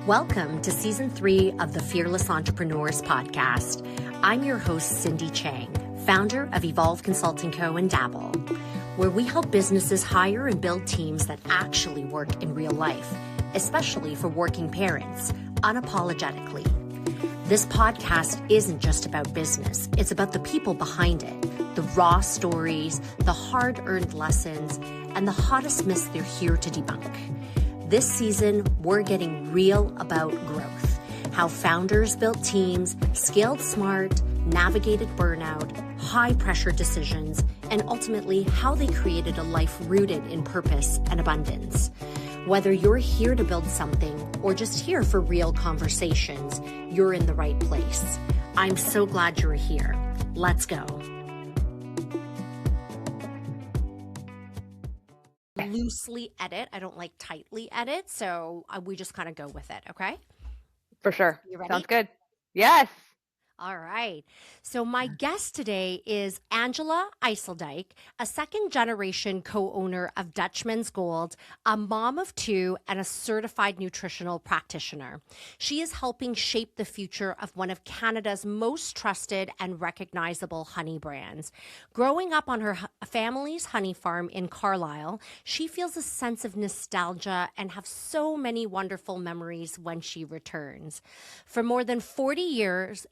Welcome to Season 3 of the Fearless Entrepreneurs podcast. I'm your host, Cindy Chang, founder of Evolve Consulting Co. and Dabble, where we help businesses hire and build teams that actually work in real life, especially for working parents, unapologetically. This podcast isn't just about business. It's about the people behind it, the raw stories, the hard-earned lessons, and the hottest myths they're here to debunk. This season, we're getting real about growth, how founders built teams, scaled smart, navigated burnout, high-pressure decisions, and ultimately how they created a life rooted in purpose and abundance. Whether you're here to build something or just here for real conversations, you're in the right place. I'm so glad you're here. Let's go. Loosely edit. I don't like tightly edit, so we just kind of go with it, okay? For sure. You ready? Sounds good. Yes. All right. So my guest today is Angela Yasseldyk, a second-generation co-owner of Dutchman's Gold, a mom of two, and a certified nutritional practitioner. She is helping shape the future of one of Canada's most trusted and recognizable honey brands. Growing up on her family's honey farm in Carlisle, she feels a sense of nostalgia and have so many wonderful memories when she returns. For more than 40 years,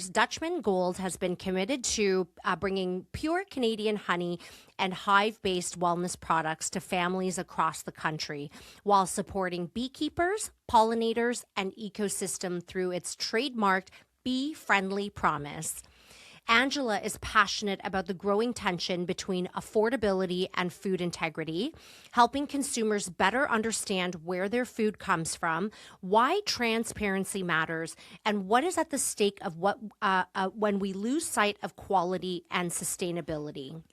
Dutchman Gold has been committed to bringing pure Canadian honey and hive-based wellness products to families across the country while supporting beekeepers, pollinators, and ecosystem through its trademarked bee-friendly promise. Angela is passionate about the growing tension between affordability and food integrity, helping consumers better understand where their food comes from, why transparency matters, and what is at the stake of when we lose sight of quality and sustainability.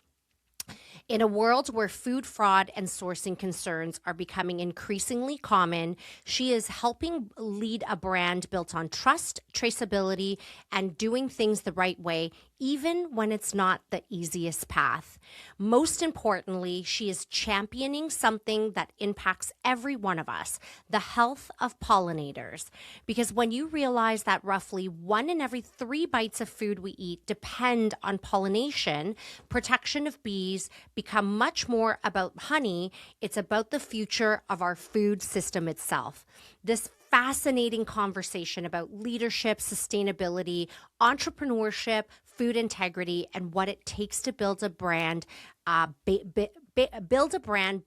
In a world where food fraud and sourcing concerns are becoming increasingly common, she is helping lead a brand built on trust, traceability, and doing things the right way, even when it's not the easiest path. Most importantly, she is championing something that impacts every one of us, the health of pollinators. Because when you realize that roughly 1 in every 3 bites of food we eat depend on pollination, protection of bees become much more about honey. It's about the future of our food system itself. This fascinating conversation about leadership, sustainability, entrepreneurship, food integrity, and what it takes to build a brand,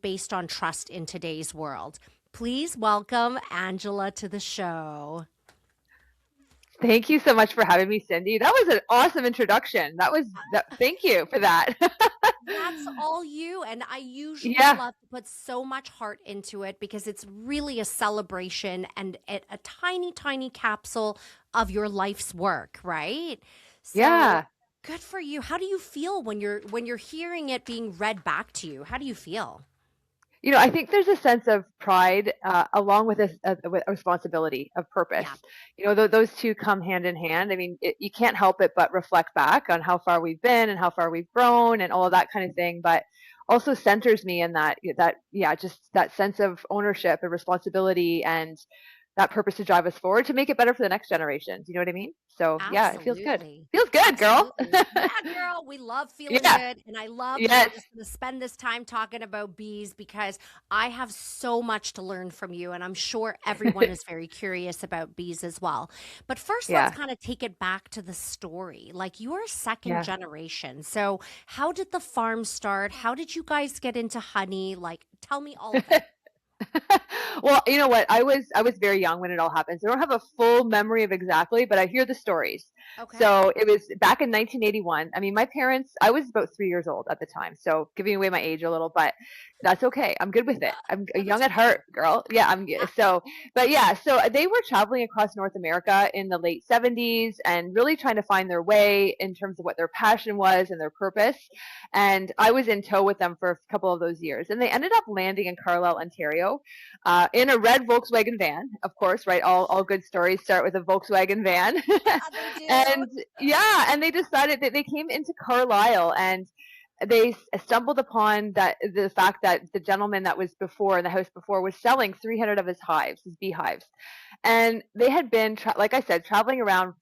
based on trust in today's world. Please welcome Angela to the show. Thank you so much for having me, Cindy. That was an awesome introduction. Thank you for that. That's all you. And I usually love to put so much heart into it because it's really a celebration and a tiny, tiny capsule of your life's work, right? So, good for you. How do you feel when you're hearing it being read back to you? How do you feel? You know, I think there's a sense of pride along with a responsibility of purpose. Yeah. You know, those two come hand in hand. I mean, you can't help it but reflect back on how far we've been and how far we've grown and all of that kind of thing. But also centers me in just that sense of ownership and responsibility and that purpose to drive us forward to make it better for the next generation. Do you know what I mean? So yeah, it feels good. Feels good, girl. Yeah, girl. We love feeling good. And I love that we're just going to spend this time talking about bees because I have so much to learn from you. And I'm sure everyone is very curious about bees as well. But first, let's kind of take it back to the story. Like you're second generation. So how did the farm start? How did you guys get into honey? Like, tell me all of it. Well, you know what? I was very young when it all happened. So I don't have a full memory of exactly, but I hear the stories. Okay. So it was back in 1981. I mean, my parents, I was about 3 years old at the time. So giving away my age a little, but that's okay. I'm good with it. I'm young at heart, girl. Yeah, so they were traveling across North America in the late 70s and really trying to find their way in terms of what their passion was and their purpose. And I was in tow with them for a couple of those years. And they ended up landing in Carlisle, Ontario, in a red Volkswagen van, of course, right? All good stories start with a Volkswagen van. And they decided that they came into Carlisle and they stumbled upon the fact that the gentleman that was before in the house before was selling 300 of his hives, his beehives. And they had been, like I said, traveling around,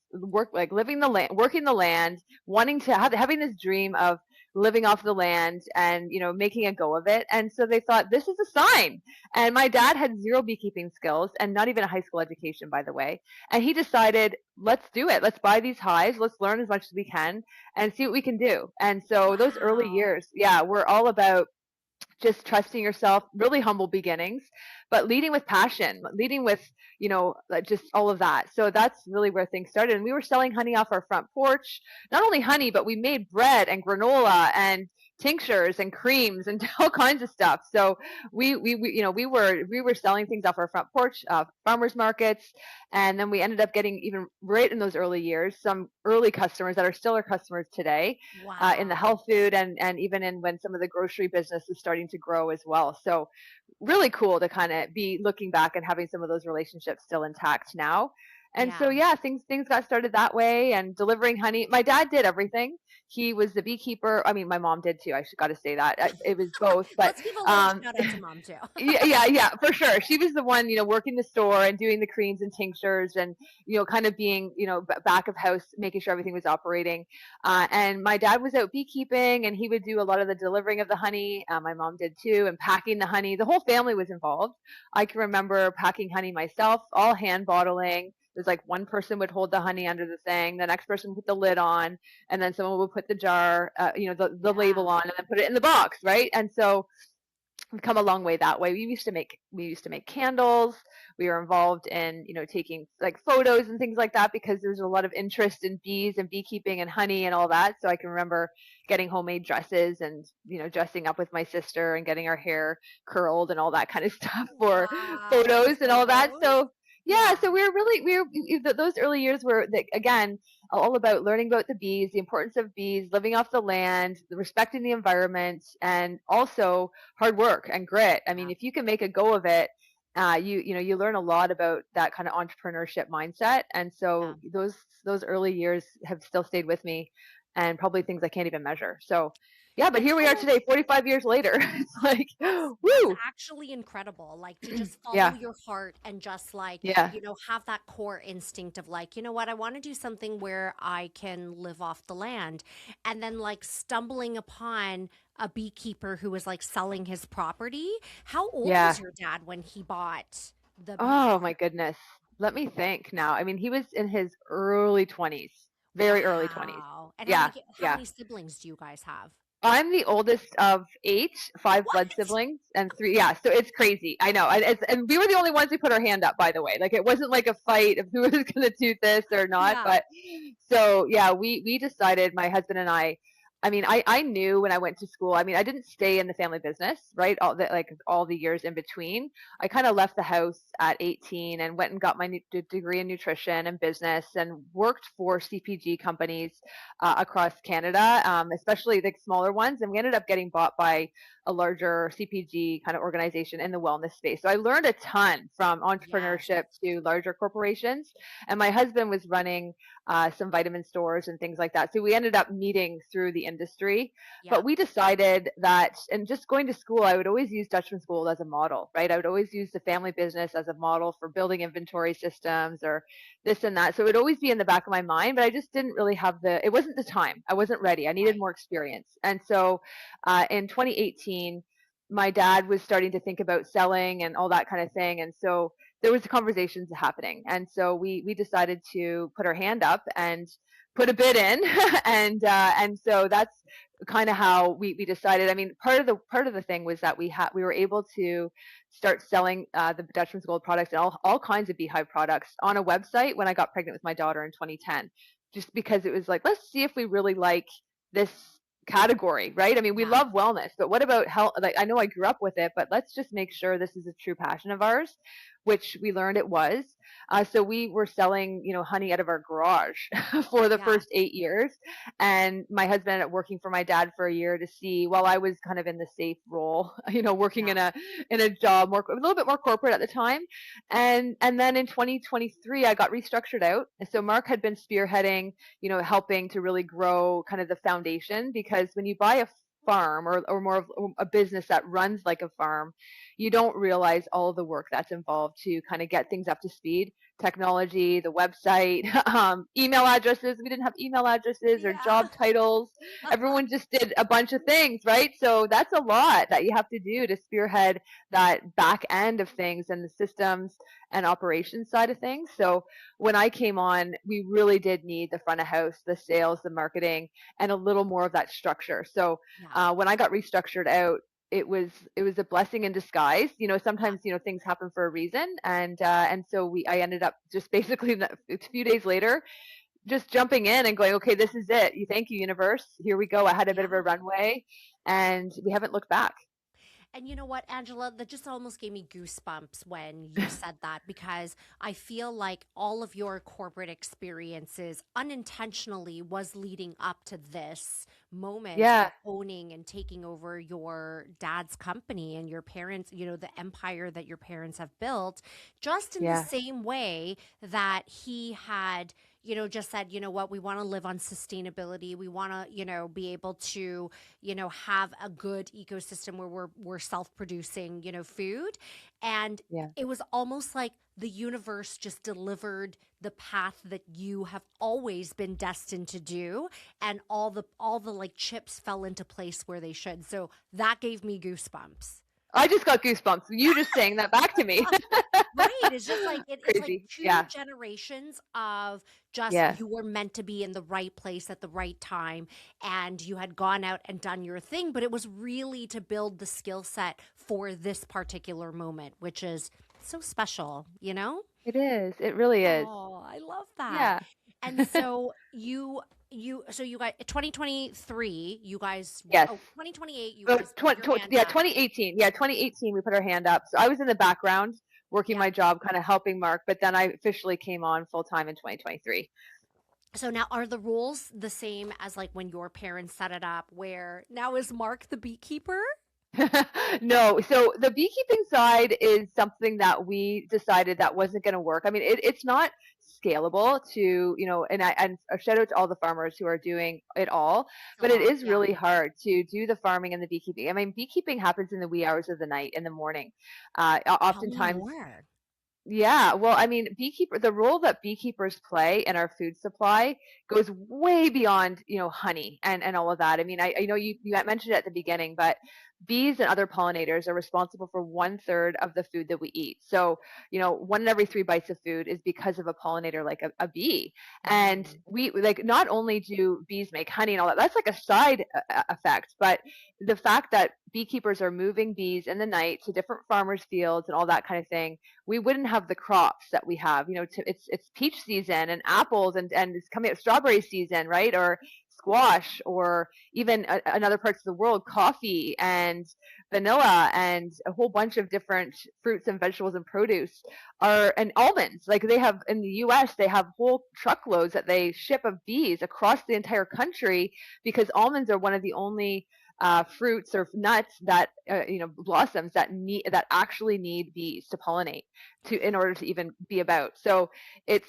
like living the land, working the land, wanting to having this dream of living off the land and, making a go of it. And so they thought, this is a sign. And my dad had zero beekeeping skills and not even a high school education, by the way. And he decided, let's do it. Let's buy these hives. Let's learn as much as we can and see what we can do. And so those early Wow. years, yeah, were all about just trusting yourself, really humble beginnings, but leading with passion, leading with, just all of that. So that's really where things started. And we were selling honey off our front porch, not only honey, but we made bread and granola and tinctures and creams and all kinds of stuff. So we were selling things off our front porch, farmers markets, and then we ended up getting, even right in those early years, some early customers that are still our customers today, in the Wow. health food, and even in when some of the grocery business is starting to grow as well. So really cool to kind of be looking back and having some of those relationships still intact now. And so Yeah. yeah, things got started that way, and delivering honey. My dad did everything. He was the beekeeper. I mean, my mom did too. I should got to say that. It was both, but Let's give a little um shout out to mom too. yeah, for sure. She was the one, working the store and doing the creams and tinctures and, kind of being, back of house, making sure everything was operating. And my dad was out beekeeping, and he would do a lot of the delivering of the honey. My mom did too, and packing the honey. The whole family was involved. I can remember packing honey myself, all hand bottling. It was like one person would hold the honey under the thing, the next person would put the lid on, and then someone would put the jar, the Yeah. label on, and then put it in the box, right? And so we've come a long way that way. We used to make candles. We were involved in, taking like photos and things like that, because there's a lot of interest in bees and beekeeping and honey and all that. So I can remember getting homemade dresses and, dressing up with my sister and getting our hair curled and all that kind of stuff for Wow. For photos and all that. photos? So yeah, Yeah. so those early years were, again, all about learning about the bees, the importance of bees, living off the land, respecting the environment, and also hard work and grit. I mean, Yeah. if you can make a go of it, you learn a lot about that kind of entrepreneurship mindset. And Yeah. so those early years have still stayed with me, and probably things I can't even measure. So yeah, but It's here we kind are of today, 45 years later. It's like, that's woo, actually incredible. Like to just follow yeah, your heart and just like, yeah, have that core instinct of like, you know what, I want to do something where I can live off the land. And then like stumbling upon a beekeeper who was like selling his property. How old yeah. was your dad when he bought the Oh beekeeping? my goodness. Let me think now. I mean, he was in his early 20s, very early 20s. Wow. And Yeah, how yeah. many siblings do you guys have? I'm the oldest of 8, 5 blood What? siblings, and 3, yeah, so it's crazy. I know. And we were the only ones who put our hand up, by the way. Like, it wasn't like a fight of who was gonna do this or not, Yeah. but so, yeah, we decided, my husband and I mean, I knew when I went to school. I mean, I didn't stay in the family business, right? All the years in between. I kind of left the house at 18 and went and got my degree in nutrition and business, and worked for CPG companies across Canada, especially the smaller ones. And we ended up getting bought by a larger CPG kind of organization in the wellness space. So I learned a ton from Yes. entrepreneurship to larger corporations. And my husband was running some vitamin stores and things like that. So we ended up meeting through the industry. But Yep. we decided that, and just going to school, I would always use Dutchman School as a model, right? I would always use the family business as a model for building inventory systems or this and that. So it would always be in the back of my mind, but I just didn't really have it wasn't the time. I wasn't ready. I needed Right. more experience. And so in 2018, my dad was starting to think about selling and all that kind of thing. And so there was conversations happening. And so we decided to put our hand up and put a bid in. And so that's kind of how we decided. I mean, part of the thing was that we were able to start selling the Dutchman's Gold products and all kinds of beehive products on a website when I got pregnant with my daughter in 2010, just because it was like, let's see if we really like this category, right? I mean, we Yeah. love wellness, but what about health? Like, I know I grew up with it, but let's just make sure this is a true passion of ours, which we learned it was. So we were selling, honey out of our garage for the Yeah. first 8 years. And my husband ended up working for my dad for a year to see, while I was kind of in the safe role, working Yeah. in a job, a little bit more corporate at the time. And then in 2023, I got restructured out. And so Mark had been spearheading, helping to really grow kind of the foundation, because when you buy a farm, or more of a business that runs like a farm, you don't realize all of the work that's involved to kind of get things up to speed. Technology, the website, email addresses. We didn't have email addresses or Yeah. job titles. Everyone just did a bunch of things, right? So that's a lot that you have to do to spearhead that back end of things and the systems and operations side of things. So when I came on, we really did need the front of house, the sales, the marketing, and a little more of that structure. So Yeah. when I got restructured out, it was a blessing in disguise. Yeah. Sometimes things happen for a reason, and so I ended up just basically a few days later just jumping in and going, okay, this is it. Thank you, universe. Here we go. I had a bit of a Yeah. runway, and we haven't looked back. And you know what, Angela, that just almost gave me goosebumps when you said that, because I feel like all of your corporate experiences unintentionally was leading up to this moment Yeah, of owning and taking over your dad's company and your parents, the empire that your parents have built, just in the yeah, same way that he had just said, you know what, we want to live on sustainability. We want to, be able to, have a good ecosystem where we're self-producing, food. And yeah. it was almost like the universe just delivered the path that you have always been destined to do, and all the like chips fell into place where they should. So that gave me goosebumps. I just got goosebumps. You just saying that back to me. Right. It's just like it's like Crazy. two Yeah, generations of just yeah. you were meant to be in the right place at the right time, and you had gone out and done your thing, but it was really to build the skill set for this particular moment, which is so special, you know? It is. It really is. Oh, I love that. Yeah. And so you guys 2023, you guys Yes. 2028, you Well, guys put your hand yeah, up. 2018. Yeah, 2018, we put our hand up. So I was in the background working Yeah. my job, kind of helping Mark, but then I officially came on full time in 2023. So now are the rules the same as like when your parents set it up, where now is Mark the beekeeper? No, so the beekeeping side is something that we decided that wasn't going to work. I mean, it's not scalable to, and a shout out to all the farmers who are doing it all, It's a but it lot. is Yeah. really hard to do the farming and the beekeeping. I mean, beekeeping happens in the wee hours of the night, in the morning. Tell me Oftentimes, more. yeah, well, I mean, the role that beekeepers play in our food supply goes way beyond, honey and all of that. I mean, I know you mentioned it at the beginning, but bees and other pollinators are responsible for 1/3 of the food that we eat. So, one in every three bites of food is because of a pollinator like a bee. And Mhm. we like not only do bees make honey and all that, that's like a side effect, but the fact that beekeepers are moving bees in the night to different farmers' fields and all that kind of thing, we wouldn't have the crops that we have. It's peach season and apples, and it's coming up strawberry season, right? Or squash, or even in other parts of the world, coffee and vanilla and a whole bunch of different fruits and vegetables and produce and almonds. Like they have in the US, they have whole truckloads that they ship of bees across the entire country, because almonds are one of the only fruits or nuts that blossoms that actually need bees to pollinate in order to even be about. So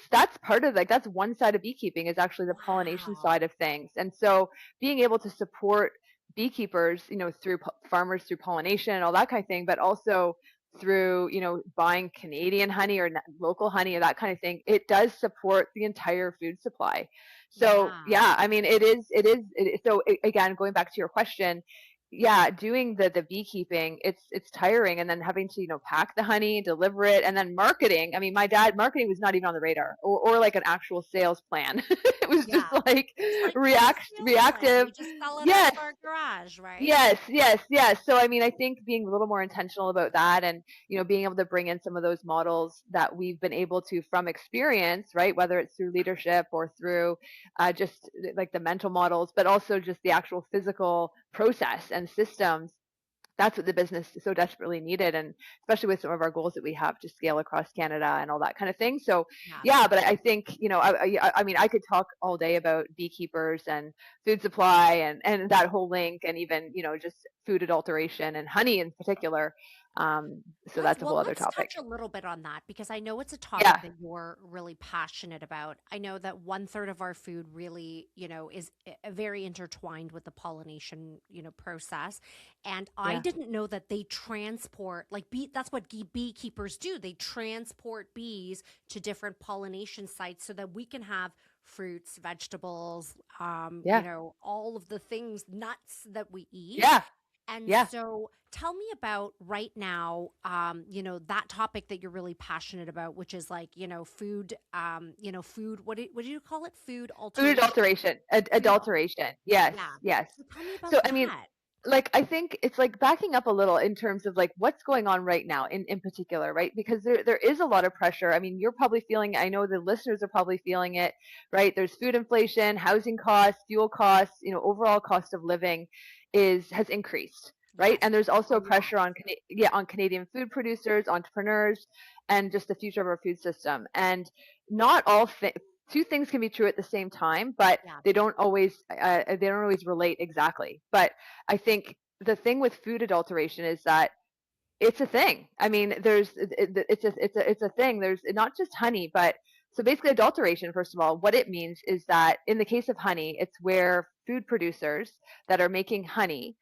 that's part of, like, that's one side of beekeeping, is actually the pollination Wow. side of things. And so being able to support beekeepers, through farmers, through pollination and all that kind of thing, but also through buying Canadian honey or local honey or that kind of thing, it does support the entire food supply. So Yeah. yeah, I mean, so again, going back to your question, yeah, doing the beekeeping, it's tiring, and then having to pack the honey, deliver it, and then marketing. I mean, my dad, marketing was not even on the radar, or like an actual sales plan. It was just Yeah. like It's like, what's the sales plan? reactive. We just sell it out Yes, of our garage, right? yes, yes, yes. So I mean, I think being a little more intentional about that, and being able to bring in some of those models that we've been able to from experience, right? Whether it's through leadership or through just like the mental models, but also just the actual physical process and systems. That's what the business so desperately needed, and especially with some of our goals that we have to scale across Canada and all that kind of thing. So Yeah. yeah, but I think I mean, I could talk all day about beekeepers and food supply and that whole link, and even just food adulteration and honey in particular. So that's a whole other Let's topic. touch a little bit on that because I know it's a Yeah, topic that you're really passionate about. I know that one third of our food really, is very intertwined with the pollination, process. And I yeah, didn't know that they transport, like that's what beekeepers do. They transport bees to different pollination sites so that we can have fruits, vegetables, yeah, all of the things, nuts that we eat. yeah, And yeah. so tell me about right now, that topic that you're really passionate about, which is like, food, what do you call it? Food Food alteration, adulteration, food adulteration. alteration. Yes, Yeah. yes. So tell me So about I mean, that. like I think it's like backing up a little in terms of like what's going on right now in particular, right? Because there is a lot of pressure. I mean, you're probably feeling, I know the listeners are probably feeling it, right? There's food inflation, housing costs, fuel costs, overall cost of living has increased, right? Yes. And there's A also lot. pressure on on Canadian food producers, entrepreneurs, and just the future of our food system. And not all two things can be true at the same time, but Yeah. they don't always relate exactly. But I think the thing with food adulteration is that it's a thing. I mean, it's a thing. There's not just honey, but so basically adulteration, first of all, what it means is that in the case of honey, it's where food producers that are making honey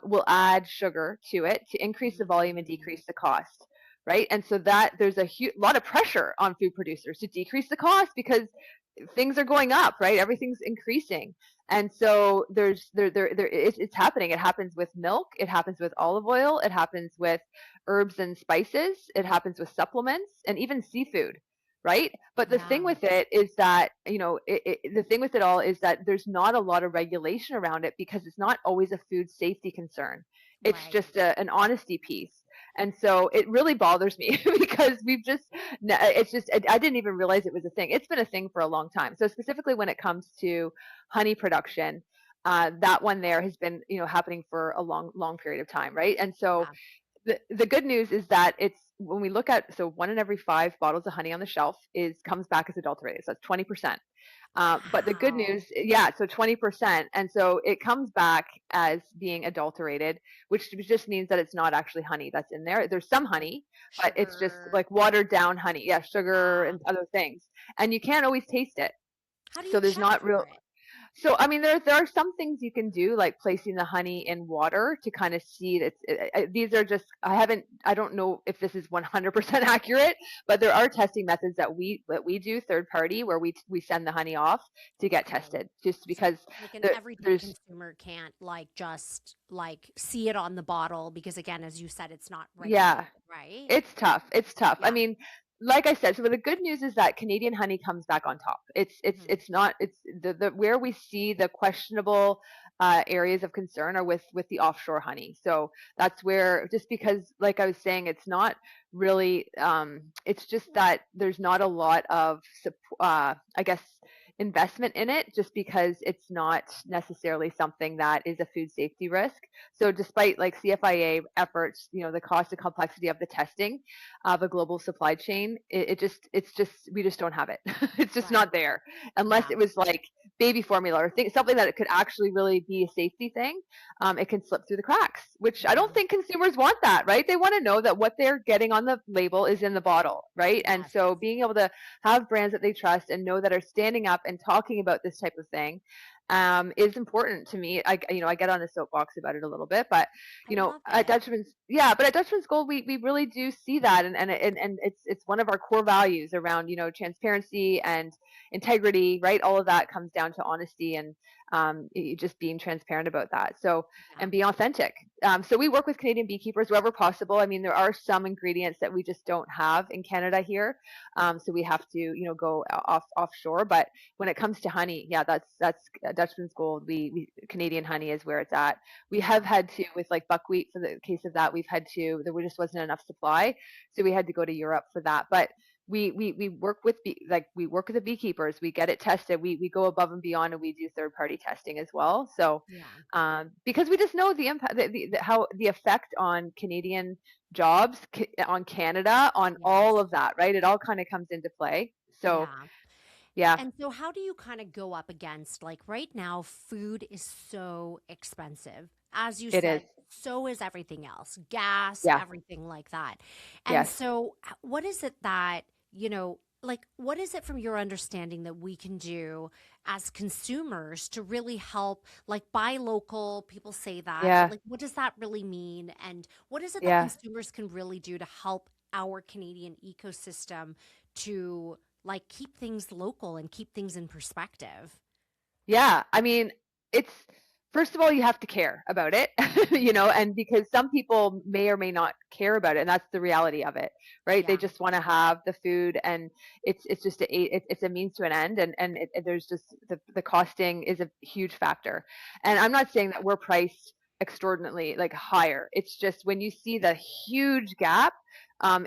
will add sugar to it to increase the volume and Mm, decrease the cost. Right. And so that there's a lot of pressure on food producers to decrease the cost because things are going up, right? Everything's increasing. And so it's happening. It happens with milk, it happens with olive oil, it happens with herbs and spices, it happens with supplements and even seafood, right? But the thing yeah. with it is that, the thing with it all is that there's not a lot of regulation around it because it's not always a food safety concern. It's Right. just an honesty piece. And so it really bothers me because it's just, I didn't even realize it was a thing. It's been a thing for a long time. So specifically when it comes to honey production, that one there has been, happening for a long, long period of time, right? And so Yeah. the good news is that it's when we look at, so 1 in every 5 bottles of honey on the shelf comes back as adulterated. So that's 20%. But the good Wow. news, yeah, so 20. And so it comes back as being adulterated, which just means that it's not actually honey that's in there. There's some Like honey, but it's just sugar. like watered down honey. Yeah, sugar Yeah. and other things. And you can't always taste it. How do you So there's check not real, for it? so I mean, there are some things you can do, like placing the honey in water to kind of see that these are just I don't know if this is 100% accurate, but there are testing methods that we do third party where we send the honey off to get Okay. tested, just So because like an there, everyday there's consumer can't like just like see it on the bottle because again, as you said, it's not yeah, regulated, right? it's tough. It's tough. I Yeah. mean, like I said, so the good news is that Canadian honey comes back on top. Hmm. It's not it's the where we see the questionable areas of concern are with the offshore honey. So that's where, just because, like I was saying, it's not really it's just that there's not a lot of I guess investment in it, just because it's not necessarily something that is a food safety risk. So despite like CFIA efforts, the cost and complexity of the testing of a global supply chain, we just don't have it. It's just Right. not there unless Yeah. it was like baby formula or something that it could actually really be a safety thing. It can slip through the cracks, which I Yeah. don't think consumers want that, right? They want to know that what they're getting on the label is in the bottle, right? And Yes. so being able to have brands that they trust and know that are standing up and talking about this type of thing is important to me. I get on a soapbox about it a little bit, but I love at it. Dutchman's Gold, we really do see that, and it's one of our core values around, transparency and integrity, right? All of that comes down to honesty and just being transparent about that. So, Yeah. and be authentic. So we work with Canadian beekeepers wherever possible. I mean, there are some ingredients that we just don't have in Canada here, so we have to, go offshore. But when it comes to honey, yeah, that's Dutchman's Gold. We Canadian honey is where it's at. We have Yeah. had to, with like buckwheat, for the case of that, there just wasn't enough supply, so we had to go to Europe for that. But we work with we work with the beekeepers. We get it tested. We go above and beyond, and we do third party testing as well. So Yeah. because we just know the impact, how the effect on Canadian jobs, on Canada, on Yes. all of that, right? It all kind of comes into play. So Yeah. yeah, And so, how do you kind of go up against, like, right now, food is so expensive. As you It is. said, so is everything else, gas, Yeah. everything like that. And Yes. so, what is it that, like, what is it from your understanding that we can do as consumers to really help, like, buy local? People say that, but Yeah. like, what does that really mean? And what is it that Yeah. consumers can really do to help our Canadian ecosystem to, like, keep things local and keep things in perspective? Yeah, I mean, it's first of all, you have to care about it, and because some people may or may not care about it, and that's the reality of it, right? They Yeah. just want to have the food, and it's just it's a means to an end, and there's just the costing is a huge factor, and I'm not saying that we're priced extraordinarily like higher. It's just when you see the huge gap.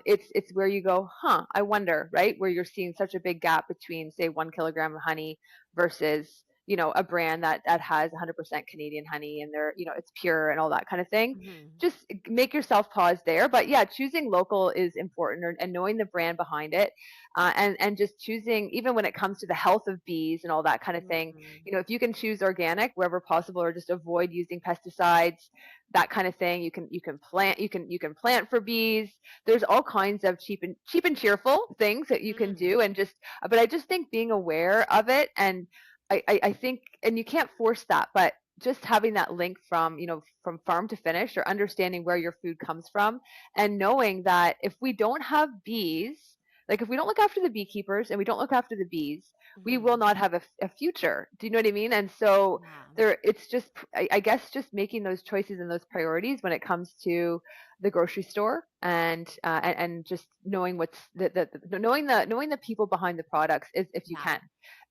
It's where you go, huh? I wonder, right? Where you're seeing such a big gap between, say, 1 kilogram of honey versus a brand that has 100% Canadian honey and it's pure and all that kind of thing. Hmm. Just make yourself pause there. But yeah, choosing local is important and knowing the brand behind it. And just choosing, even when it comes to the health of bees and all that kind of thing, Hmm. if you can choose organic wherever possible or just avoid using pesticides, that kind of thing, you can plant for bees. There's all kinds of cheap and cheerful things that you can Hmm. do, and just but I just think being aware of it, and I think, and you can't force that, but just having that link from farm to finish, or understanding where your food comes from, and knowing that if we don't have bees, like if we don't look after the beekeepers and we don't look after the bees, we will Hmm. not have a future. Do you know what I mean? And so Yeah. it's just, I guess, just making those choices and those priorities when it comes to the grocery store, and just knowing what's knowing the people behind the products, is if you Yeah. can,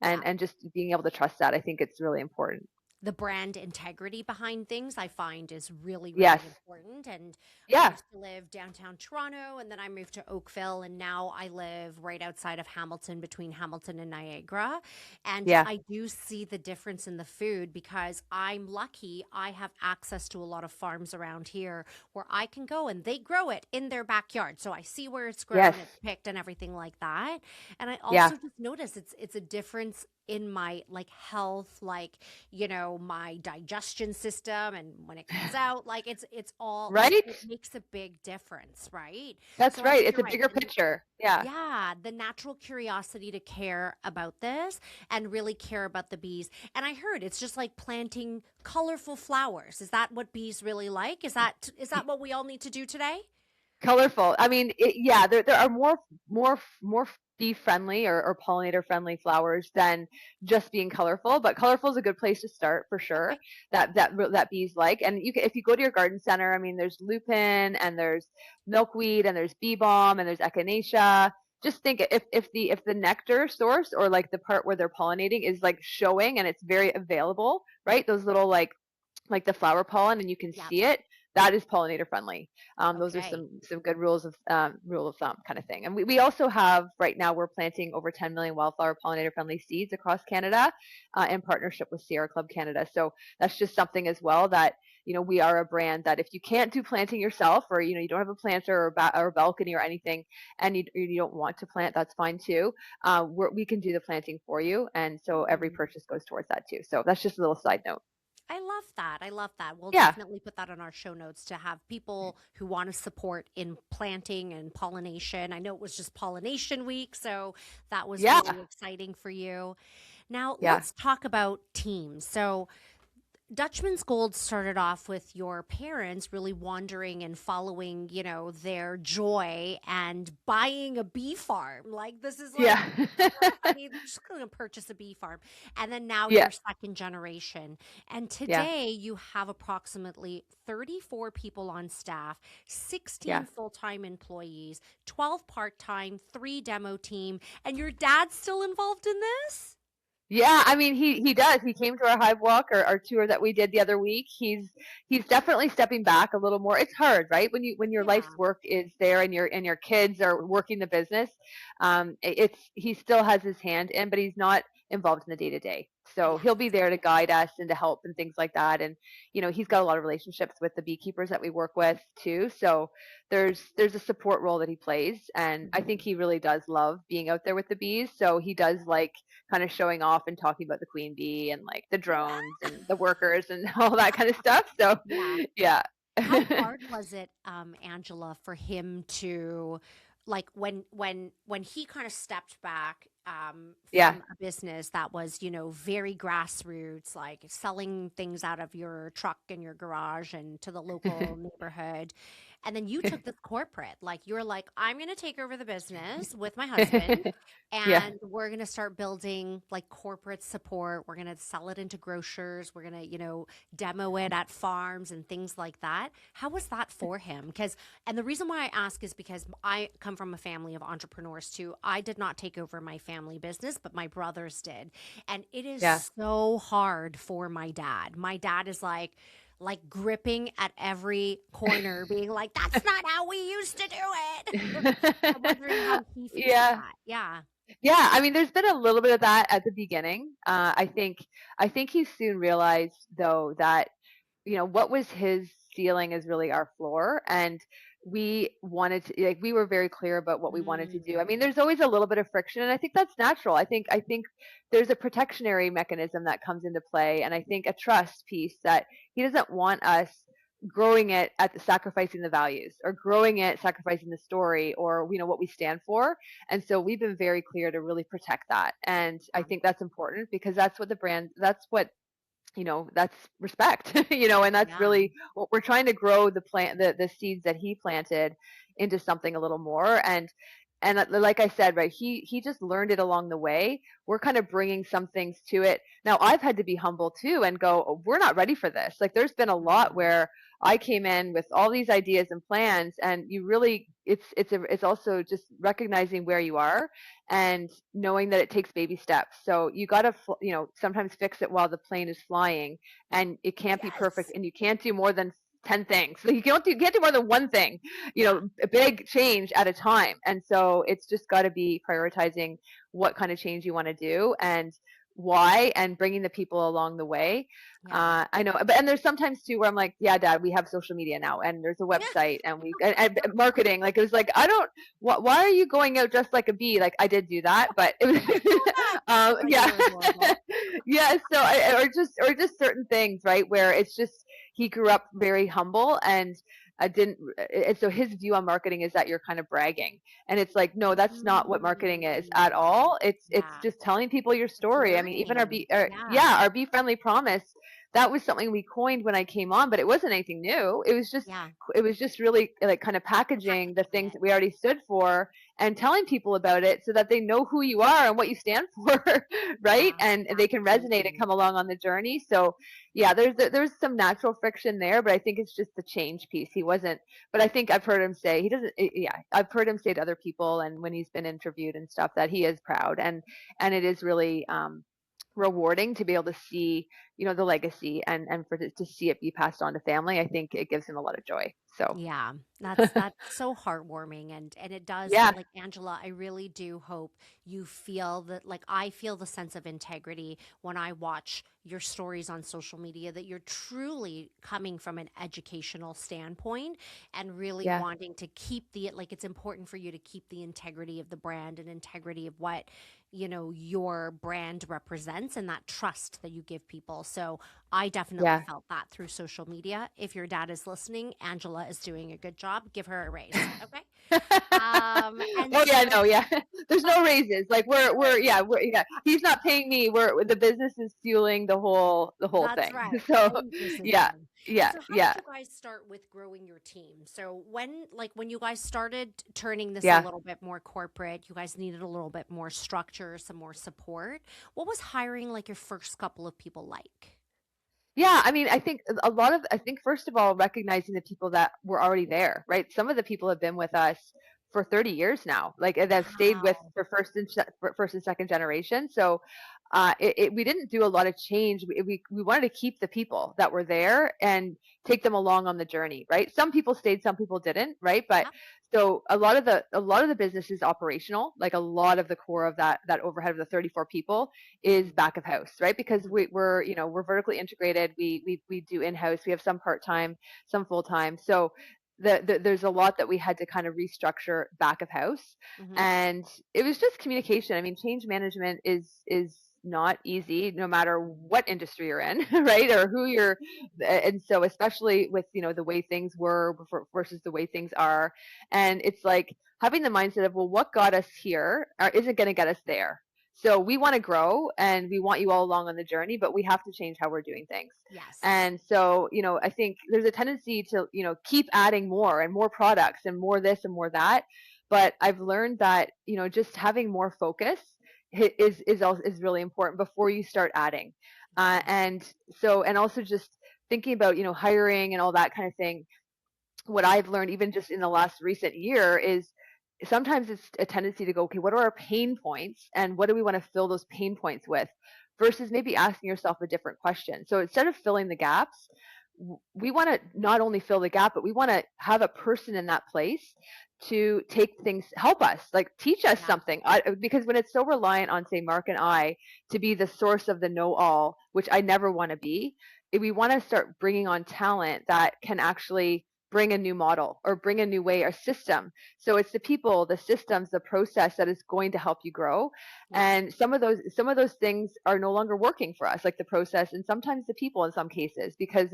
and Yeah. and just being able to trust that. I think it's really important. The brand integrity behind things I find is really, Yes. really important. And I Yeah. used to live downtown Toronto, and then I moved to Oakville, and now I live right outside of Hamilton, between Hamilton and Niagara. And Yeah. I do see the difference in the food because I'm lucky I have access to a lot of farms around here where I can go and they grow it in their backyard. So I see where it's Yes. grown, it's picked and everything like that. And I Yeah. also just notice it's a difference in my, like, health, like, my digestion system, and when it comes out, like, it's all like, Right. it makes a big difference, right? That's So I right. think It's you're a right. bigger picture. Yeah. Yeah, the natural curiosity to care about this and really care about the bees. And I heard it's just like planting colorful flowers. Is that what bees really like? Is that what we all need to do today? Colorful. I mean, yeah, there are more bee friendly, or pollinator friendly flowers than just being colorful. But colorful is a good place to start for sure. Okay. That bees like, and if you go to your garden center, I mean, there's lupin, and there's milkweed, and there's bee balm, and there's echinacea. Just think, if the nectar source, or like the part where they're pollinating, is like showing and it's very available, right? Those little, like the flower pollen, and you can Yeah. see it, that is pollinator friendly. Those are Okay. some good rule of thumb kind of thing. And we also have, right now, we're planting over 10 million wildflower pollinator friendly seeds across Canada, in partnership with Sierra Club Canada. So that's just something as well, that we are a brand that, if you can't do planting yourself, or you don't have a planter, or a balcony or anything, and you don't want to plant, that's fine too. We can do the planting for you, and so every Mhm. purchase goes towards that too. So that's just a little side note. I love that. I love that. We'll Yeah. definitely put that on our show notes to have people who want to support in planting and pollination. I know it was just pollination week, so that was Yeah. really exciting for you. Now, Yeah. let's talk about teams. So, Dutchman's Gold started off with your parents really wandering and following, their joy and buying a bee farm. Like, this is like, Yeah. honey, they're just going to purchase a bee farm. And then now Yeah. you're second generation. And Yeah. today you have approximately 34 people on staff, Yeah. 16 full time employees, 12 part time, three demo team. And your dad's still involved in this? Yeah, I mean, he does. He came to our Hive Walk, or tour that we did the other week. He's definitely stepping back a little more. It's hard, right? When your life's Yeah. work is there, and your kids are working the business. He still has his hand in, but he's not involved in the day to day. So Yes. he'll be there to guide us and to help and things like that. And, he's got a lot of relationships with the beekeepers that we work with too. So there's a support role that he plays. And I think Mhm. he really does love being out there with the bees. So he does like kind of showing off and talking about the queen bee and like the drones and the workers and all that kind of stuff. So Yeah. yeah. How hard was it, Angela, for him to like when he kind of stepped back Yeah. from a business that was, very grassroots, like selling things out of your truck in your garage and to the local neighborhood. And then you took this corporate, like you're like, I'm gonna take over the business with my husband Yeah. and we're going to start building like corporate support. We're going to sell it into grocers. We're going to, demo it at farms and things like that. How was that for him? And the reason why I ask is because I come from a family of entrepreneurs too. I did not take over my family business, but my brothers did. And it is Yeah. so hard for my dad. My dad is like gripping at every corner, being like, that's not how we used to do it. I'm wondering how he feels Yeah. that. Yeah. Yeah, I mean, there's been a little bit of that at the beginning. I think he soon realized though that what was his ceiling is really our floor, and we wanted to like we were very clear about what we wanted to do. I mean, Mm. there's always a little bit of friction, and I think that's natural. I think there's a protectionary mechanism that comes into play, and I think a trust piece that he doesn't want us growing it at the sacrificing the values or growing it sacrificing the story or what we stand for. And so we've been very clear to really protect that, and I Yeah. think that's important because that's what the brand that's what that's respect, and that's Yeah. really what we're trying to grow the seeds that he planted into something a little more. And like I said, right, he just learned it along the way. We're kind of bringing some things to it. Now I've had to be humble too and go, "Oh, we're not ready for this." Like there's been a lot Mm. where I came in with all these ideas and plans, and you really it's also just recognizing where you are and knowing that it takes baby steps. So you got to, sometimes fix it while the plane is flying, and it can't be perfect, Yes. and you can't do more than 10 things. So you can't do more than one thing, Yeah. a big change at a time. And so it's just got to be prioritizing what kind of change you want to do and why, and bringing the people along the way. Yeah. I know, and there's sometimes too where I'm like, yeah, Dad, we have social media now, and there's a website, and and marketing. Like it was like, I don't. Why are you going out dressed like a bee? Like I did do that, but it was, I saw that. Oh, you yeah, were adorable. yeah. So or just certain things, right? Where it's just he grew up very humble and. I didn't, and so his view on marketing is that you're kind of bragging, and it's like, no, that's not what marketing is at Mm. all. It's Yeah. just telling people your It's story. I mean, even learning. Yeah. yeah, our bee friendly promise, that was something we coined when I came on, but it wasn't anything new. Yeah. It was just really like kind of packaging the Packaging things it. that we already stood for and telling people about it so that they know who you are and what you stand for, right? Yeah. And they can resonate and Absolutely. come along on the journey. So yeah, there's some natural friction there, but I think it's just the change piece. He wasn't, but I think I've heard him say he doesn't. Yeah, I've heard him say to other people and when he's been interviewed and stuff that he is proud, and it is really rewarding to be able to see the legacy and for to see it be passed on to family. I think it gives him a lot of joy. So Yeah, that's so heartwarming, and it does, yeah, like, Angela, I really do hope you feel that, like, I feel the sense of integrity when I watch your stories on social media, that you're truly coming from an educational standpoint and really yeah, wanting to keep like, it's important for you to keep the integrity of the brand and integrity of what, your brand represents and that trust that you give people. So I definitely yeah. felt that through social media. If your dad is listening, Angela is doing a good job. Give her a raise. Okay. And Oh yeah, so no, yeah. There's no raises. Like we're he's not paying me. The business is fueling the whole that's thing. right. So The yeah, ecosystem. And yeah, so how did yeah, you guys start with growing your team? So when you guys started turning this a yeah. little bit more corporate, you guys needed a little bit more structure, some more support. What was hiring like your first couple of people like? Yeah, I mean, I think first of all, recognizing the people that were already there, right? Some of the people have been with us for 30 years now, like, and have stayed with Wow. for first and second generation. So, we didn't do a lot of change. We wanted to keep the people that were there and take them along on the journey, right? Some people stayed, some people didn't, right? But Yep. so a lot of the business is operational. Like a lot of the core of that overhead of the 34 people is Mhm. back of house, right? Because Mhm. we're vertically integrated. We do in-house. We have some part-time, some full-time. So there's a lot that we had to kind of restructure back of house, Mhm. and it was just communication. I mean, change management is not easy, no matter what industry you're in, right? Or who you're, and so especially with the way things were versus the way things are, and it's like having the mindset of, well, what got us here isn't going to get us there. So we want to grow and we want you all along on the journey, but we have to change how we're doing things. Yes. And so, I think there's a tendency to, keep adding more and more products and more this and more that. But I've learned that, just having more focus is really important before you start adding. Yeah. And also just thinking about, hiring and all that kind of thing. What I've learned even just in the last recent year is sometimes it's a tendency to go, okay, what are our pain points and what do we want to fill those pain points with, versus maybe asking yourself a different question. So instead of filling the gaps, we want to not only fill the gap, but we want to have a person in that place to take things, help us, like teach us Yeah. something. Because when it's so reliant on, say, Mark and I to be the source of the know all, which I never want to be, we want to start bringing on talent that can actually bring a new model or bring a new way or system. So it's the people, the systems, the process that is going to help you grow. Yeah. And some of those things are no longer working for us, like the process and sometimes the people in some cases, because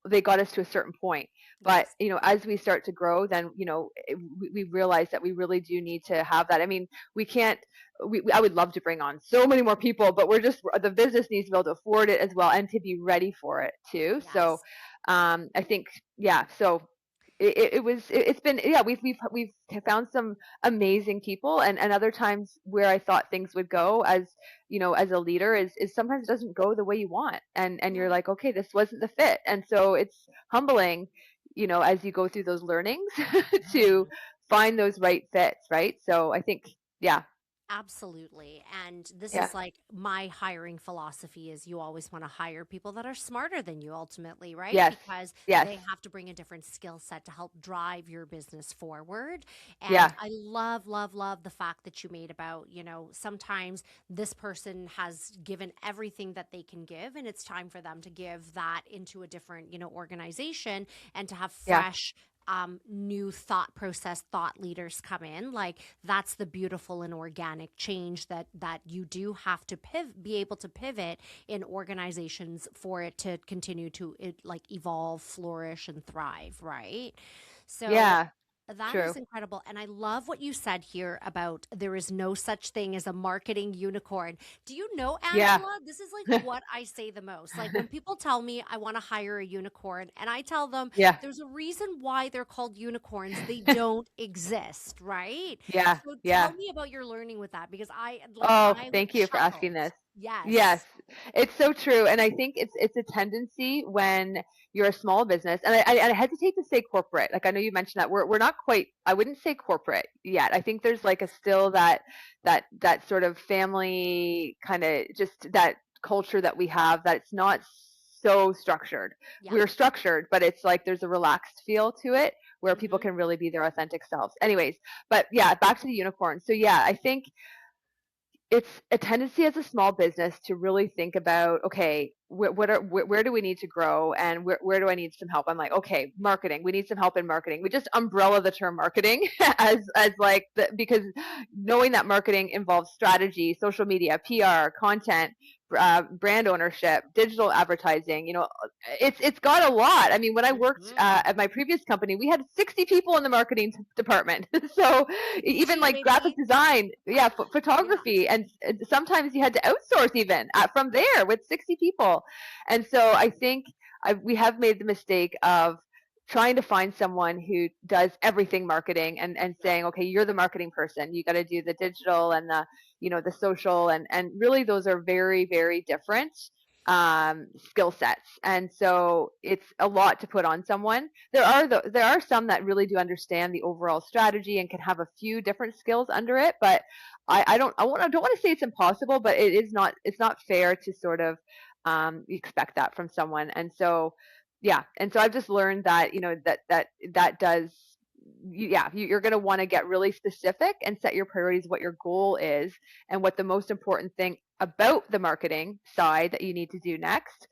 they got us to a certain point. But Yes. as we start to grow, then we realize that we really do need to have that. I mean, we can't. I would love to bring on so many more people, but the business needs to be able to afford it as well and to be ready for it too. So Yes. I think, yeah. So it's been, yeah, we've found some amazing people, and other times where I thought things would go as as a leader is sometimes it doesn't go the way you want, and you're Yeah. like, okay, this wasn't the fit. And so it's humbling, as you go through those learnings to Mhm. find those right fits, right? So I think, yeah. Absolutely. And this Yeah. is like my hiring philosophy is you always want to hire people that are smarter than you ultimately, right? Yes. Because Yes. they have to bring a different skill set to help drive your business forward. And Yeah. I love, love, love the fact that you made about, sometimes this person has given everything that they can give, and it's time for them to give that into a different, organization and to have Yeah. fresh new thought process thought leaders come in. Like that's the beautiful and organic change that you do have to be able to pivot in organizations for it to continue to like evolve, flourish, and thrive, right? So Yeah. that is True. incredible. And I love what you said here about there is no such thing as a marketing unicorn. Do you know, Yeah. Angela? This is like what I say the most. Like when people tell me I want to hire a unicorn, and I tell them Yeah. there's a reason why they're called unicorns. They don't exist, right? Yeah. So tell Yeah. me about your learning with that because Oh, I thank you for asking chuckled. this. Yes, Yes. it's so true, and I think it's a tendency when you're a small business, and I hesitate to say corporate. Like I know you mentioned that we're not quite. I wouldn't say corporate yet. I think there's like a still that sort of family kind of just that culture that we have that it's not so structured. Yeah. We're structured, but it's like there's a relaxed feel to it where people Hmm. can really be their authentic selves. Anyways, but yeah, back to the unicorn. So yeah, I think it's a tendency as a small business to really think about, okay, where do we need to grow, and where do I need some help? I'm like, okay, marketing, we need some help in marketing. We just umbrella the term marketing as like because knowing that marketing involves strategy, social media, PR, content, brand ownership, digital advertising. It's got a lot. I mean, when I worked Hmm. at my previous company, we had 60 people in the marketing department. So Me even too, like graphic baby. design, yeah, Yeah. photography, and sometimes you had to outsource even from there with 60 people. And so I think we have made the mistake of trying to find someone who does everything marketing, and saying, okay, you're the marketing person, you got to do the digital and the social, and really those are very, very different skill sets. And so it's a lot to put on someone. There are some that really do understand the overall strategy and can have a few different skills under it, but I don't want to say it's impossible, but it's not fair to sort of expect that from someone. And so, yeah. And so I've just learned that, that does, yeah, you're going to want to get really specific and set your priorities, what your goal is, and what the most important thing about the marketing side that you need to do next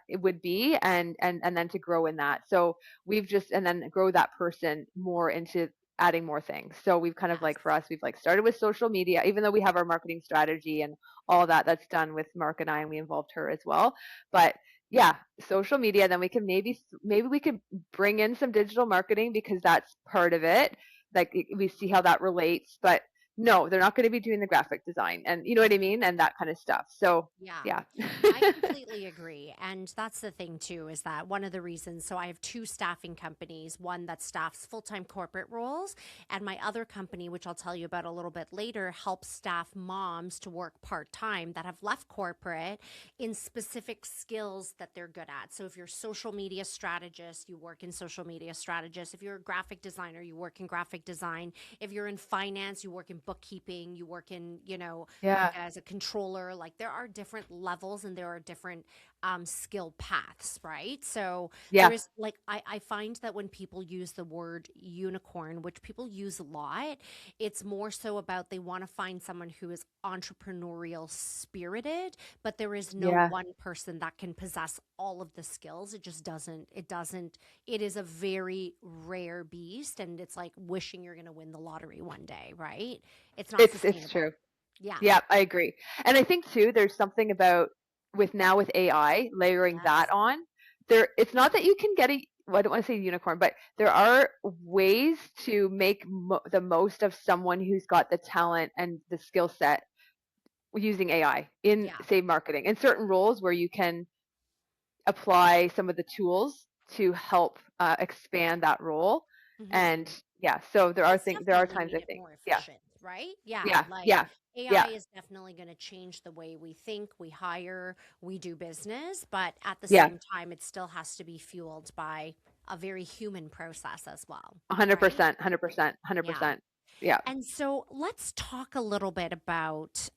it would be, and then to grow in that. So and then grow that person more into adding more things. So we've kind of Yes. like, for us, we've like started with social media, even though we have our marketing strategy and all that that's done with Mark and I, and we involved her as well. But yeah, social media, then we can maybe we could bring in some digital marketing because that's part of it. Like we see how that relates, but no, they're not going to be doing the graphic design and you know what I mean, and that kind of stuff. So Yeah. yeah. I completely agree. And that's the thing, too, is that one of the reasons. So I have two staffing companies, one that staffs full time corporate roles, and my other company, which I'll tell you about a little bit later, helps staff moms to work part time that have left corporate in specific skills that they're good at. So if you're a social media strategist, you work in social media strategist. If you're a graphic designer, you work in graphic design. If you're in finance, you work in bookkeeping, you work in, like Yeah. as a controller. Like there are different levels and there are different skill paths, right? So there Yeah. is like I find that when people use the word unicorn, which people use a lot, it's more so about they want to find someone who is entrepreneurial spirited, but there is no Yeah. one person that can possess all of the skills. It is a very rare beast, and it's like wishing you're going to win the lottery one day, right? It's not It's sustainable. true. Yeah. Yeah, I agree. And I think too, there's something about with AI layering that Yes. on. It's not that you can get well, I don't want to say unicorn, but there are ways to make the most of someone who's got the talent and the skill set using AI in, Yeah. say, marketing, in certain roles where you can apply some of the tools to help expand that role. And Hmm. yeah, so It's there are definitely times made I it think, more yeah, efficient, right? Yeah, yeah, like yeah, AI yeah, is definitely going to change the way we think, we hire, we do business, but at the yeah. same time, it still has to be fueled by a very human process as well, right? 100%, 100%, Yeah. 100%. Yeah. And so let's talk a little bit about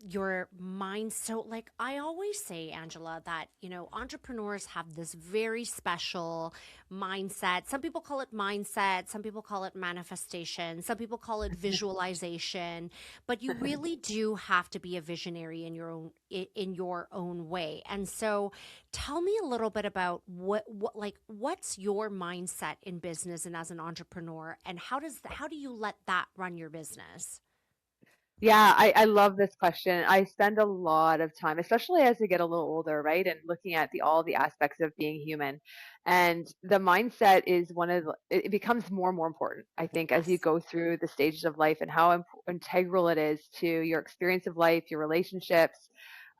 your mind. So, like I always say, Angela, that, entrepreneurs have this very special mindset. Some people call it mindset, some people call it manifestation, some people call it visualization, but you really do have to be a visionary in your own way. And so, tell me a little bit about what's your mindset in business and as an entrepreneur, and how do you let that run your business? Yeah, I love this question. I spend a lot of time, especially as I get a little older, right? And looking at all the aspects of being human. And the mindset is it becomes more and more important, I think, as you Yes. go through the stages of life and how integral it is to your experience of life, your relationships,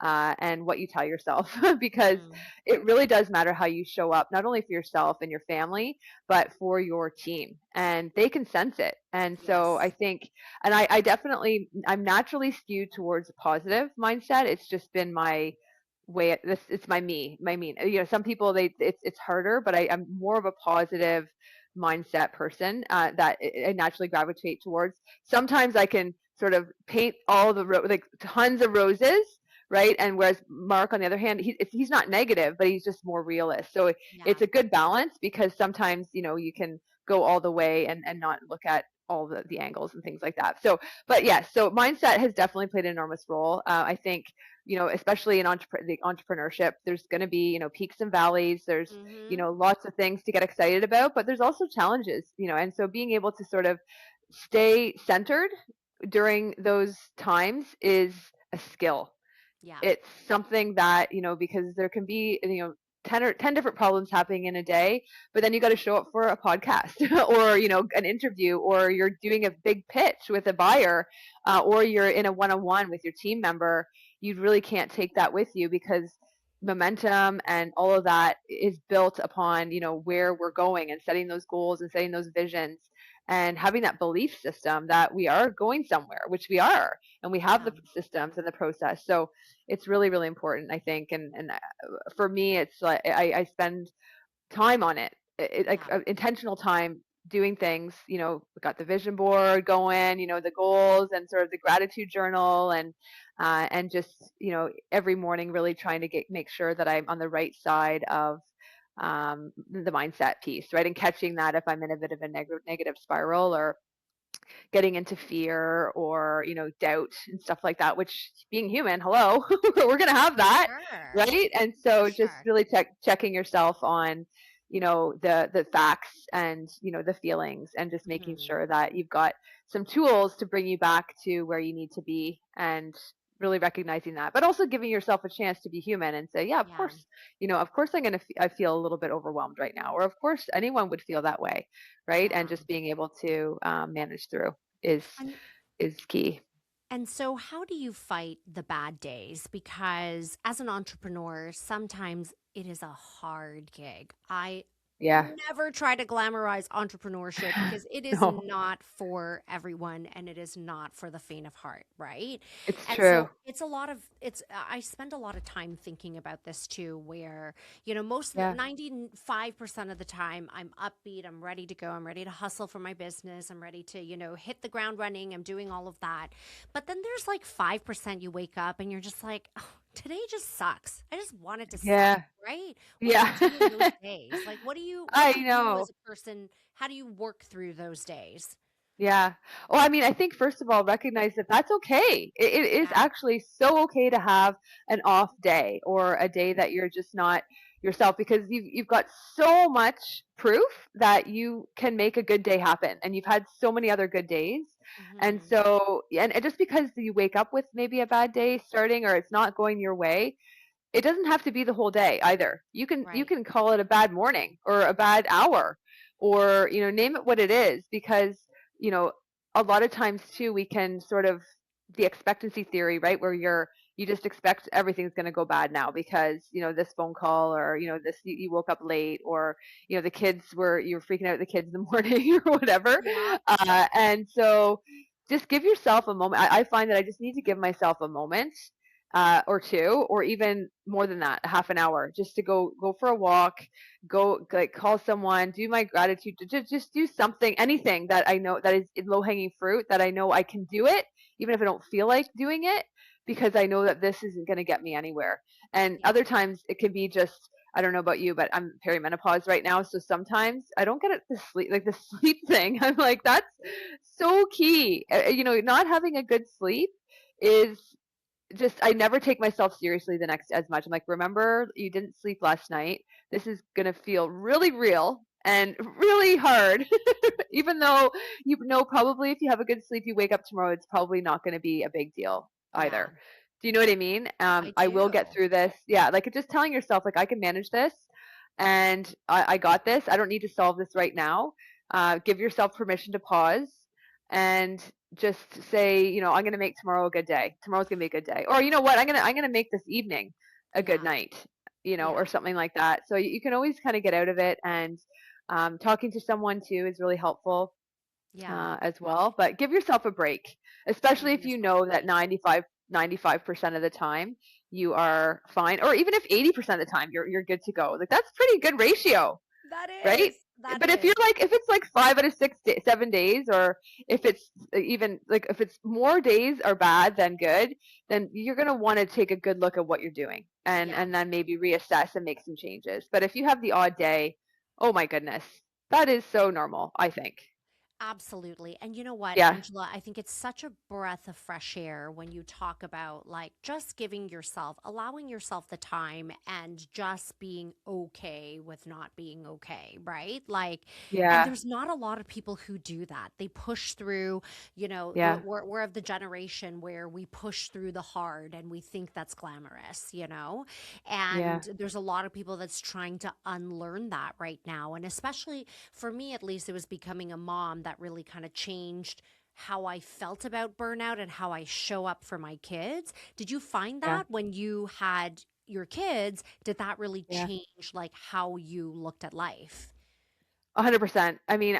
and what you tell yourself, because Mm, it really does matter how you show up, not only for yourself and your family, but for your team. And they can sense it. And so I yes. think, and I definitely, I'm naturally skewed towards a positive mindset. It's just been my way. It's my mean. Some people it's harder, but I'm more of a positive mindset person that I naturally gravitate towards. Sometimes I can sort of paint all the like tons of roses, right? And whereas Mark, on the other hand, he's not negative, but he's just more realist. So Yeah. it's a good balance because sometimes you can go all the way and not look at all the angles and things like that. So, but yes, so mindset has definitely played an enormous role. I think, especially in the entrepreneurship, there's going to be, peaks and valleys. There's, Mm-hmm. lots of things to get excited about, but there's also challenges, and so being able to sort of stay centered during those times is a skill. Yeah. It's something that, because there can be, 10 different problems happening in a day, but then you got to show up for a podcast or, an interview, or you're doing a big pitch with a buyer, or you're in a one-on-one with your team member. You really can't take that with you because momentum and all of that is built upon, where we're going and setting those goals and setting those visions and having that belief system that we are going somewhere, which we are, and we have Yeah. the systems and the process. So it's really, really important, I think. And for me, it's like I spend time on it, like Yeah. intentional time doing things, we got the vision board going, the goals and sort of the gratitude journal, and just, every morning really trying to make sure that I'm on the right side of the mindset piece, right? And catching that if I'm in a bit of a negative spiral, or getting into fear, or doubt and stuff like that, which, being human, hello, we're going to have For that, sure. right? And For so just sure. really checking yourself on the facts, and the feelings, and just making Mhm. sure that you've got some tools to bring you back to where you need to be, and really recognizing that, but also giving yourself a chance to be human and say, yeah, Yeah. of course I feel a little bit overwhelmed right now, or of course anyone would feel that way, right? And Yeah. just being able to manage through is And is key. And so, how do you fight the bad days? Because as an entrepreneur, sometimes it is a hard gig. I Yeah. never try to glamorize entrepreneurship because it is No, not for everyone and it is not for the faint of heart, right? it's And true. so I spend a lot of time thinking about this too, where, most of the Yeah. 95% of the time I'm upbeat, I'm ready to go, I'm ready to hustle for my business, I'm ready to, hit the ground running, I'm doing all of that. But then there's like 5% you wake up and you're just like, oh, today just sucks. I just want it to suck, Yeah. right? What do you Yeah. do in those days? Like what I do you do know. as a person? How do you work through those days? Yeah. Well, I mean, I think first of all, recognize that that's okay. It is Yeah. actually so okay to have an off day, or a day that you're just not yourself, because you've got so much proof that you can make a good day happen, and you've had so many other good days. And Mhm. so, and just because you wake up with maybe a bad day starting, or it's not going your way, it doesn't have to be the whole day either. You Right. can call it a bad morning, or a bad hour, or name it what it is, because you know a lot of times too, we can sort of, the expectancy theory, right, where you just expect everything's going to go bad now, because this phone call, or this, you woke up late, or the kids were, you were freaking out at the kids in the morning, or whatever. Yeah. And so just give yourself a moment. I find that I just need to give myself a moment, or two, or even more than that, half an hour, just to go for a walk, go, like, call someone, do my gratitude, just do something, anything that I know that is low hanging fruit, that I know I can do it, even if I don't feel like doing it, because I know that this isn't going to get me anywhere. And Yeah. other times it can be just, I don't know about you, but I'm perimenopause right now, so sometimes I don't get the sleep, like the sleep thing. I'm like, that's so key. Not having a good sleep is just, I never take myself seriously the next as much. I'm like, remember, you didn't sleep last night. This is gonna feel really real and really hard. Even though probably if you have a good sleep, you wake up tomorrow, it's probably not gonna be a big deal Yeah. either. Do you know what I mean? I I will get do. through this. Yeah, like just telling yourself, like, I can manage this, and I got this. I don't need to solve this right now. Give yourself permission to pause, and just say, I'm going to make tomorrow a good day. Tomorrow's going to be a good day. Or, you know what, I'm going to make this evening a good Yeah. night, Yeah. or something like that. So you can always kind of get out of it. And talking to someone too is really helpful, Yeah. as well. But give yourself a break, especially Give if you yourself a know that break. 95% of the time you are fine, or even if 80% of the time you're good to go. Like, that's pretty good ratio, That right? is. That But is. if it's like 5 out of 7 days, or if it's even like, if it's more days are bad than good, then you're gonna want to take a good look at what you're doing, and Yeah. then maybe reassess and make some changes. But if you have the odd day, oh my goodness, that is so normal, I think. Absolutely. And you know what, Yeah, Angela, I think it's such a breath of fresh air when you talk about like just giving yourself, allowing yourself the time and just being okay with not being okay, right? Like, and yeah, there's not a lot of people who do that. They push through, yeah, we're of the generation where we push through the hard and we think that's glamorous, yeah. And there's a lot of people that's trying to unlearn that right now. And especially for me, at least, it was becoming a mom that really kind of changed how I felt about burnout and how I show up for my kids. Did you find Yeah, that when you had your kids, did that really yeah. change like how you looked at life? 100%. I mean,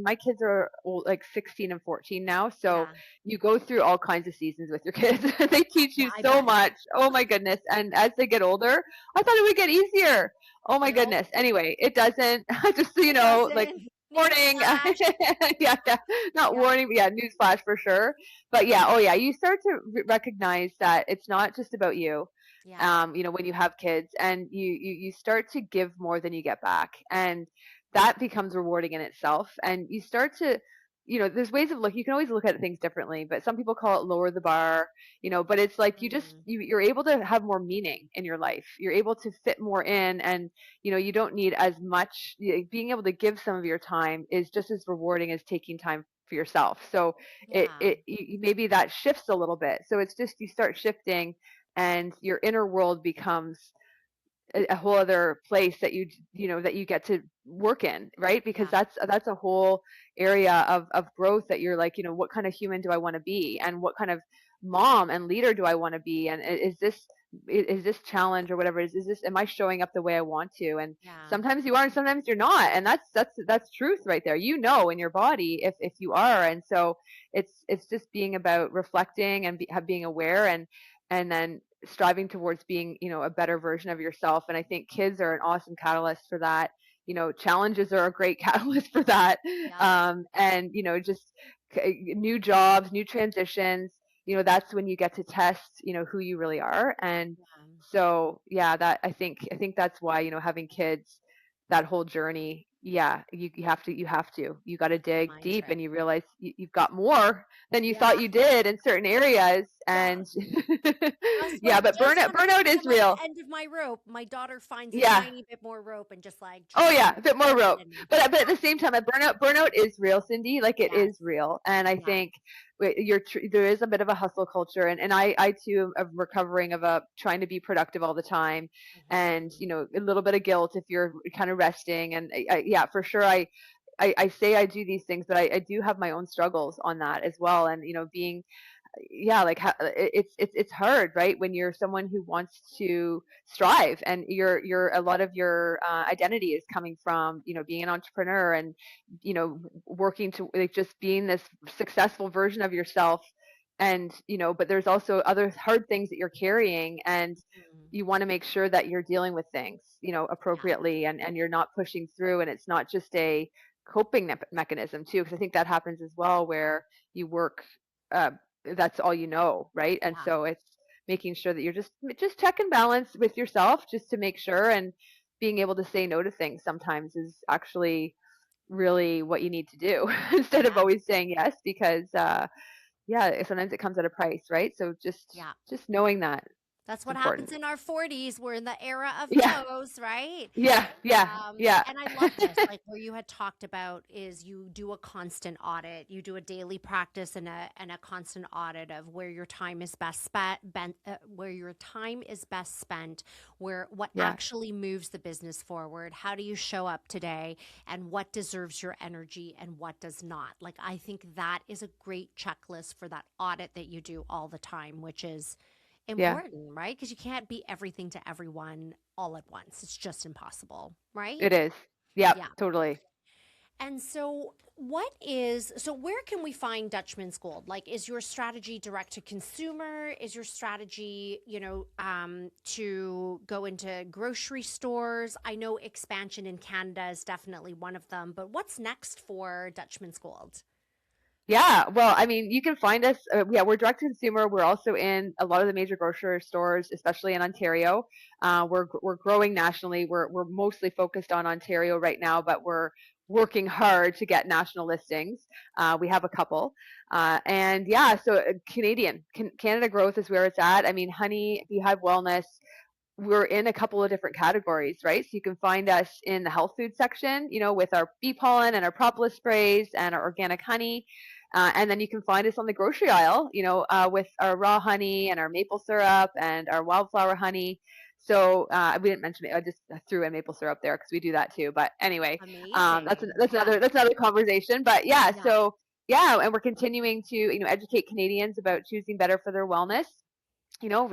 my kids are old, like 16 and 14 now, so Yeah. you go through all kinds of seasons with your kids. They teach Yeah, you I so bet. much. Oh my goodness. And as they get older, I thought it would get easier. Oh my No, goodness. Anyway, it doesn't. Just so you it know, like, doesn't. warning. Newsflash. Yeah, yeah, not Yeah. warning, but yeah, newsflash for sure. But yeah, oh yeah, you start to recognize that it's not just about you. Yeah. When you have kids, and you start to give more than you get back, and that becomes rewarding in itself. And you start to, there's ways of look. You can always look at things differently, but some people call it lower the bar. But it's like Mm. you're able to have more meaning in your life. You're able to fit more in, and you don't need as much. Being able to give some of your time is just as rewarding as taking time for yourself. So Yeah. maybe that shifts a little bit. So it's just you start shifting, and your inner world becomes a whole other place that that you get to work in, right? Because Yeah. that's a whole area of growth, that you're like, what kind of human do I want to be, and what kind of mom and leader do I want to be, and is this challenge or whatever, is this, am I showing up the way I want to? And Yeah. sometimes you are and sometimes you're not, and that's truth right there, in your body if you are. And so it's just being about reflecting and being aware, and then striving towards being, a better version of yourself. And I think kids are an awesome catalyst for that. Challenges are a great catalyst for that. Yep. And just new jobs, new transitions, that's when you get to test, who you really are. And Yeah. so, yeah, that I think that's why, having kids, that whole journey, yeah, you got to dig Mind deep, trip. and you realize you've got more than you thought Yeah. you did in certain areas. Yeah. And yeah, Like but just when I burnout think is I'm at the real. end of my rope, my daughter finds a Yeah. tiny bit more rope and just like Oh yeah, a bit more throws it rope. in me. But at the same time, a burnout is real, Cindy. Like, it Yes. is real. And I Yeah. think there is a bit of a hustle culture, and I too am recovering of a trying to be productive all the time, and Mhm. a little bit of guilt if you're kind of resting. And yeah, for sure, I say I do these things, but I do have my own struggles on that as well. And being, yeah, like, it's hard, right, when you're someone who wants to strive, and you're a lot of your identity is coming from, being an entrepreneur, and working to, like, just being this successful version of yourself. And but there's also other hard things that you're carrying, and Mhm. you want to make sure that you're dealing with things, Yeah. appropriately, and you're not pushing through, and it's not just a coping mechanism too, because I think that happens as well, where you work, uh, that's all, right? And Yeah. so it's making sure that you're just check and balance with yourself, just to make sure. And being able to say no to things sometimes is actually really what you need to do, instead of Yeah. always saying yes, because yeah, sometimes it comes at a price, right? So Yeah. just knowing that That's it's what happens important. in our 40s. We're in the era of Yeah, no's, right? yeah, yeah, yeah, And I love this, like where you had talked about is you do a constant audit, you do a daily practice and a constant audit of where your time is best spent, where your time is best spent, where what yeah, actually moves the business forward. How do you show up today, and what deserves your energy and what does not? Like I think that is a great checklist for that audit that you do all the time, which is yeah. important, right? Because you can't be everything to everyone all at once. It's just impossible, right? It is. Yeah, Yeah. totally. And so, where can we find Dutchman's Gold? Like, is your strategy direct to consumer? Is your strategy, to go into grocery stores? I know expansion in Canada is definitely one of them, but what's next for Dutchman's Gold? Yeah, well, I mean, you can find us. Yeah, we're direct to consumer. We're also in a lot of the major grocery stores, especially in Ontario. We're growing nationally. We're mostly focused on Ontario right now, but we're working hard to get national listings. We have a couple, and yeah, so Canada growth is where it's at. I mean, honey, beehive wellness. We're in a couple of different categories, right? So you can find us in the health food section, with our bee pollen and our propolis sprays and our organic honey. And then you can find us on the grocery aisle, with our raw honey and our maple syrup and our wildflower honey. So we didn't mention it. I just threw in maple syrup there because we do that too. But anyway, Amazing. Yeah. that's another conversation. But yeah, Yeah. so yeah, and we're continuing to educate Canadians about choosing better for their wellness.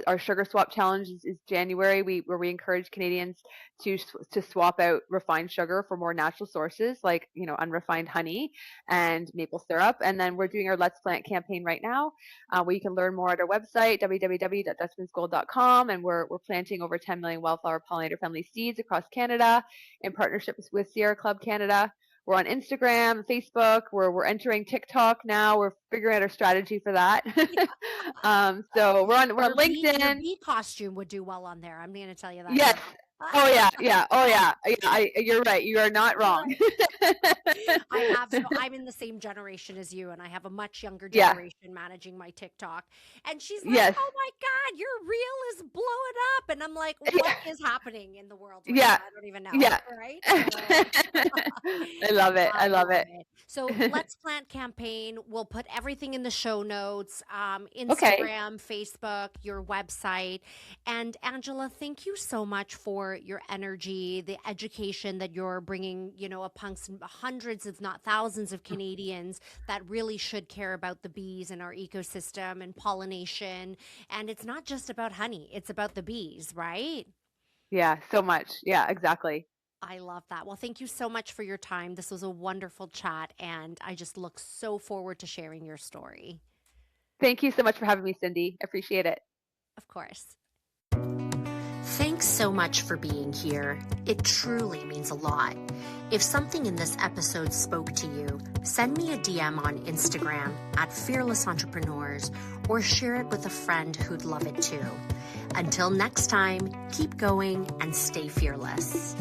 Our sugar swap challenge is January, where we encourage Canadians to swap out refined sugar for more natural sources like unrefined honey and maple syrup. And then we're doing our Let's Plant campaign right now, where you can learn more at our website www.dutchmansgold.com. And we're planting over 10 million wildflower pollinator friendly seeds across Canada in partnership with Sierra Club Canada. We're on Instagram, Facebook. We're entering TikTok now. We're figuring out our strategy for that. So we're on Your LinkedIn. bee costume would do well on there. I'm going to tell you that Yes. now. Oh yeah, yeah. Oh yeah. Yeah, you're right. You are not You're wrong. right. I'm in the same generation as you, and I have a much younger Yeah. generation managing my TikTok. And she's like, Yes. "Oh my God, your reel is blowing up." And I'm like, "What Yeah. is happening in the world right Yeah. now? I don't even know." Yeah. Right? I love it. I I love love it. it. So Let's Plant campaign. We'll put everything in the show notes, Okay. Instagram, Facebook, your website. And Angela, thank you so much for your energy, the education that you're bringing, amongst hundreds, if not thousands of Canadians that really should care about the bees and our ecosystem and pollination. And it's not just about honey, it's about the bees, right? Yeah, so much. Yeah, exactly. I love that. Well, thank you so much for your time. This was a wonderful chat, and I just look so forward to sharing your story. Thank you so much for having me, Cindy. Appreciate it. Of course. Thanks so much for being here. It truly means a lot. If something in this episode spoke to you, send me a DM on Instagram at Fearless Entrepreneurs or share it with a friend who'd love it too. Until next time, keep going and stay fearless.